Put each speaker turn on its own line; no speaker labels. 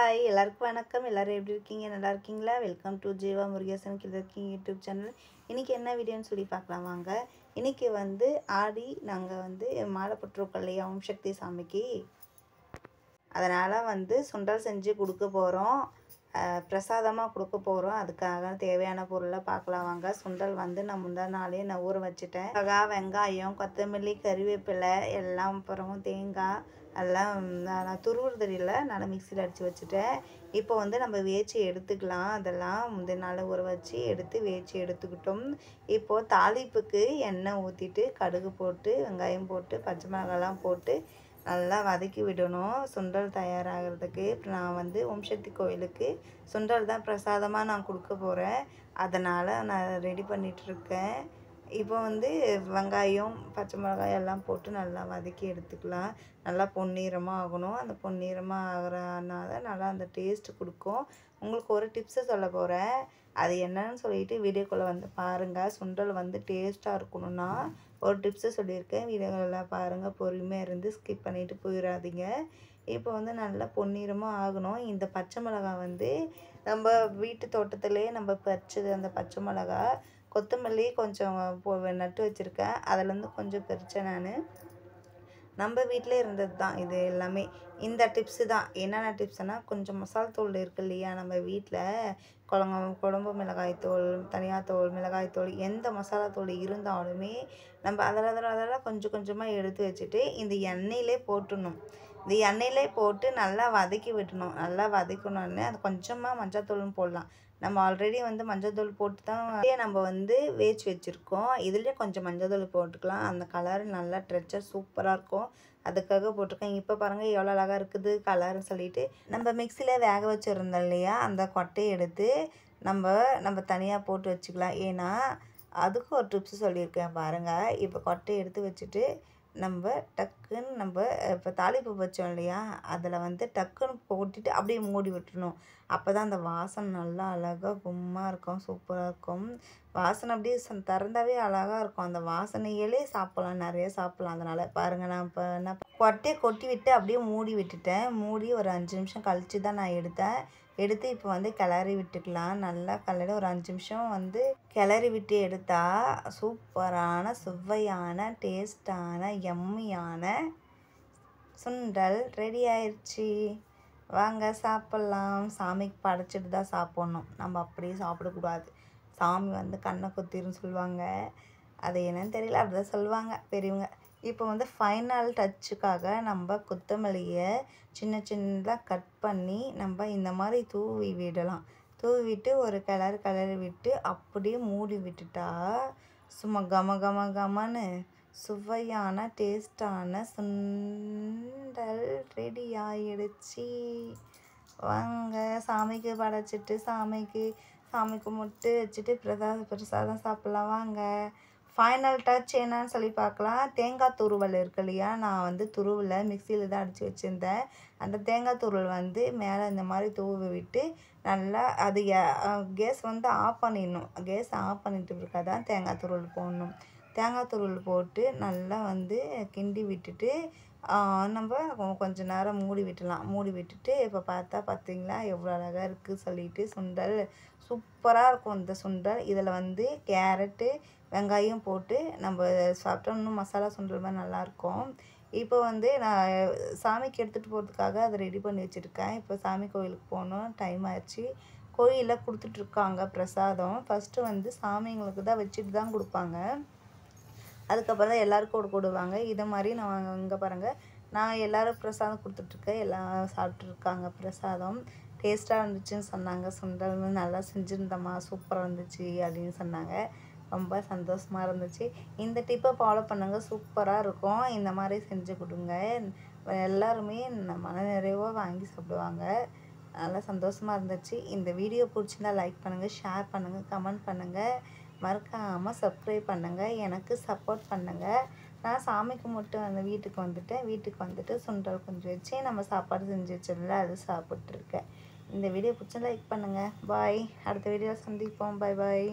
Hi எல்லாருக்கும் வணக்கம். எல்லாரும் எப்படி இருக்கீங்க? நல்லா இருக்கீங்களா? வெல்கம் டு ஜீவா முருகேசன் கிழக்கிங் யூடியூப் சேனல். இன்றைக்கி என்ன வீடியோன்னு சொல்லி பார்க்கலாம் வாங்க. இன்றைக்கி ஆடி நாங்கள் மாலை போட்டிருக்கோம் இல்லையா ஓம் சக்தி சாமிக்கு. அதனால் சுண்டல் செஞ்சு கொடுக்க போகிறோம், பிரசாதமாக கொடுக்க போகிறோம். அதுக்காக தேவையான பொருளை பார்க்கலாம் வாங்க. சுண்டல் நான் முந்தா நாளே நான் ஊற வச்சுட்டேன். வெங்காயம், கொத்தமல்லி, கறிவேப்பிலை எல்லாம், அப்புறம் தேங்காய் எல்லாம் நான் துருவுறது இல்லை, நல்லா மிக்சியில் அடித்து வச்சுட்டேன். இப்போ நம்ம வேச்சி எடுத்துக்கலாம். அதெல்லாம் முந்தின நாள் ஊற வச்சு எடுத்து வேச்சி எடுத்துக்கிட்டோம். இப்போது தாளிப்புக்கு எண்ணெய் ஊற்றிட்டு கடுகு போட்டு வெங்காயம் போட்டு பச்சை மிளகாலாம் போட்டு நல்லா வதக்கி விடணும் சுண்டல் தயாராகிறதுக்கு. இப்போ நான் ஓம் சக்தி கோயிலுக்கு சுண்டல் தான் பிரசாதமாக நான் கொடுக்க போகிறேன். அதனால் நான் ரெடி பண்ணிகிட்ருக்கேன். இப்போ வெங்காயம் பச்சை மிளகாய் எல்லாம் போட்டு நல்லா வதக்கி எடுத்துக்கலாம். நல்லா பொன்னிறமாக ஆகணும். அந்த பொன்னிறமாக ஆகிறனால நல்லா அந்த டேஸ்ட்டு கொடுக்கும். உங்களுக்கு ஒரு டிப்ஸை சொல்ல போகிறேன், அது என்னன்னு சொல்லிட்டு வீடியோக்குள்ளே பாருங்கள். சுண்டல் டேஸ்ட்டாக இருக்கணும்னா ஒரு டிப்ஸை சொல்லியிருக்கேன், வீடியோவில் பாருங்கள். பொறுமையாக இருந்து ஸ்கிப் பண்ணிவிட்டு போயிடாதீங்க. இப்போ நல்லா பொன்னிறமாக ஆகணும். இந்த பச்சை மிளகாய் நம்ம வீட்டு தோட்டத்திலே நம்ம பறிச்சது. அந்த பச்சை மிளகா, கொத்தமல்லி கொஞ்சம் நட்டு வச்சுருக்கேன், அதிலேருந்து கொஞ்சம் பறித்தேன் நான். நம்ம வீட்டில் இருந்தது தான் இது எல்லாமே. இந்த டிப்ஸு தான். என்னென்ன டிப்ஸ்னால், கொஞ்சம் மசாலா தூள் இருக்குது இல்லையா நம்ம வீட்டில், குழம்பு மிளகாய்த்தூள், தனியாத்தூள், மிளகாய்த்தூள், எந்த மசாலா தூள் இருந்தாலுமே நம்ம அதெல்லாம் கொஞ்சம் கொஞ்சமாக எடுத்து வச்சுட்டு இந்த எண்ணெயிலே போட்டுடணும். இந்த எண்ணெயிலே போட்டு நல்லா வதக்கி விடணும். நல்லா வதக்கணுன்னு அது கொஞ்சமாக மஞ்சள்தூளும் போடலாம். நம்ம ஆல்ரெடி மஞ்சள்தூள் போட்டு தான் நம்ம வேச்சு வச்சுருக்கோம். இதுலேயே கொஞ்சம் மஞ்சள்தூள் போட்டுக்கலாம். அந்த கலர் நல்லா டெக்ஸ்சர் சூப்பராக இருக்கும், அதுக்காக போட்டிருக்கேன். இப்போ பாருங்கள் எவ்வளோ அழகாக இருக்குது கலர்னு சொல்லிட்டு. நம்ம மிக்சியில் வேக வச்சுருந்தோம் இல்லையா, அந்த கொட்டையை எடுத்து நம்ம தனியாக போட்டு வச்சுக்கலாம். ஏன்னா அதுக்கு ஒரு டிப்ஸ் சொல்லியிருக்கேன் பாருங்கள். இப்போ கொட்டையை எடுத்து வச்சுட்டு நம்ம டக்குன்னு இப்போ தாளிப்பு வச்சோம் இல்லையா, அதில் டக்குன்னு போட்டுட்டு அப்படியே மூடி விட்டுறணும். அப்போ தான் அந்த வாசனை நல்லா அழகாக கும்மாக இருக்கும், சூப்பராக இருக்கும். வாசனை அப்படியே திறந்தாவே அழகாக இருக்கும். அந்த வாசனையிலே சாப்பிட்லாம், நிறைய சாப்பிட்லாம். அதனால் பாருங்கள், நான் இப்போ என்ன கொட்டையை கொட்டி விட்டு அப்படியே மூடி விட்டுட்டேன். மூடி ஒரு 5 நிமிஷம் கழித்து தான் நான் எடுத்தேன். எடுத்து இப்போ கிளறி விட்டுக்கலாம். நல்லா கிளறி ஒரு 5 நிமிஷம் கிளறி விட்டு எடுத்தால் சூப்பரான சுவையான டேஸ்டான எம்மியான சுண்டல் ரெடி ஆயிடுச்சு. வாங்க சாப்பிட்லாம். சாமிக்கு படைச்சிட்டு தான் சாப்பிட்ணும், நம்ம அப்படியே சாப்பிடக்கூடாது. சாமி கண்ணை கொத்திருன்னு சொல்லுவாங்க, அது என்னன்னு தெரியல, அப்படி தான் சொல்லுவாங்க பெரியவங்க. இப்போ ஃபைனல் டச்சுக்காக நம்ம கொத்தமல்லியை சின்ன சின்னதாக கட் பண்ணி நம்ம இந்த மாதிரி தூவி விடலாம். தூவி விட்டு ஒரு கிளறி விட்டு அப்படியே மூடி விட்டுட்டா சும்மா கமன்னு சுவையான டேஸ்டான சுண்டல் ரெடி ஆயிடுச்சு. வாங்க சாமிக்கு படைச்சிட்டு சாமி கும்பிட்டு வச்சுட்டு பிரசாதம் சாப்பிட்லாம் வாங்க. ஃபைனல் டச் என்னன்னு சொல்லி பார்க்கலாம். தேங்காய் துருவல் இருக்கு இல்லையா, நான் துருவலை மிக்சியில் தான் அடித்து வச்சுருந்தேன். அந்த தேங்காய் துருவல் மேலே இந்த மாதிரி தூவி விட்டு நல்லா அது கேஸ் ஆஃப் பண்ணிடணும். கேஸ் ஆஃப் பண்ணிட்டு இருக்காது தான் தேங்காய் துருவல் போடணும். தேங்காய் துருவல் போட்டு நல்லா கிண்டி விட்டுட்டு நம்ம கொஞ்ச நேரம் மூடி விட்டுலாம். மூடி விட்டுட்டு இப்போ பார்த்தீங்களா எவ்வளோ அழகாக இருக்குது சொல்லிட்டு. சுண்டல் சூப்பராக இருக்கும் இந்த சுண்டல். இதில் கேரட்டு வெங்காயம் போட்டு நம்ம சாப்பிட்டோம், இன்னும் மசாலா சுண்டல் மாதிரி நல்லாயிருக்கும். இப்போ நான் சாமிக்கு எடுத்துகிட்டு போகிறதுக்காக அதை ரெடி பண்ணி வச்சுருக்கேன். இப்போ சாமி கோயிலுக்கு போகணும், டைம் ஆயிடுச்சு. கோயிலில் கொடுத்துட்ருக்காங்க பிரசாதம். ஃபஸ்ட்டு சாமிங்களுக்கு தான் வச்சுட்டு தான் கொடுப்பாங்க, அதுக்கப்புறம் தான் எல்லாருக்கும் கொடுப்பாங்க. இதை மாதிரி நான் இங்கே பாருங்கள், நான் எல்லோரும் பிரசாதம் கொடுத்துட்ருக்கேன். எல்லாம் சாப்பிட்ருக்காங்க பிரசாதம். டேஸ்ட்டாக இருந்துச்சுன்னு சொன்னாங்க. சுண்டல் நல்லா செஞ்சுருந்தம்மா, சூப்பராக இருந்துச்சு அப்படின்னு சொன்னாங்க. ரொம்ப சந்தோஷமாக இருந்துச்சு. இந்த டிப்பை ஃபாலோ பண்ணுங்கள், சூப்பராக இருக்கும். இந்த மாதிரி செஞ்சு கொடுங்க, எல்லாருமே மன நிறைவாக வாங்கி சாப்பிடுவாங்க. நல்லா சந்தோஷமாக இருந்துச்சு. இந்த வீடியோ பிடிச்சிருந்தா லைக் பண்ணுங்கள், ஷேர் பண்ணுங்கள், கமெண்ட் பண்ணுங்கள், மறக்காமல் சப்ஸ்கிரைப் பண்ணுங்கள், எனக்கு சப்போர்ட் பண்ணுங்கள். நான் சாமி கும்பிட்டு வீட்டுக்கு வந்துட்டு சுண்டல் கொஞ்சம் வச்சு நம்ம சாப்பாடு செஞ்சு வச்சதில்ல, அது சாப்பிட்ருக்கேன். இந்த வீடியோ பிடிச்சா லைக் பண்ணுங்கள். பாய். அடுத்த வீடியோவில் சந்திப்போம். பாய்.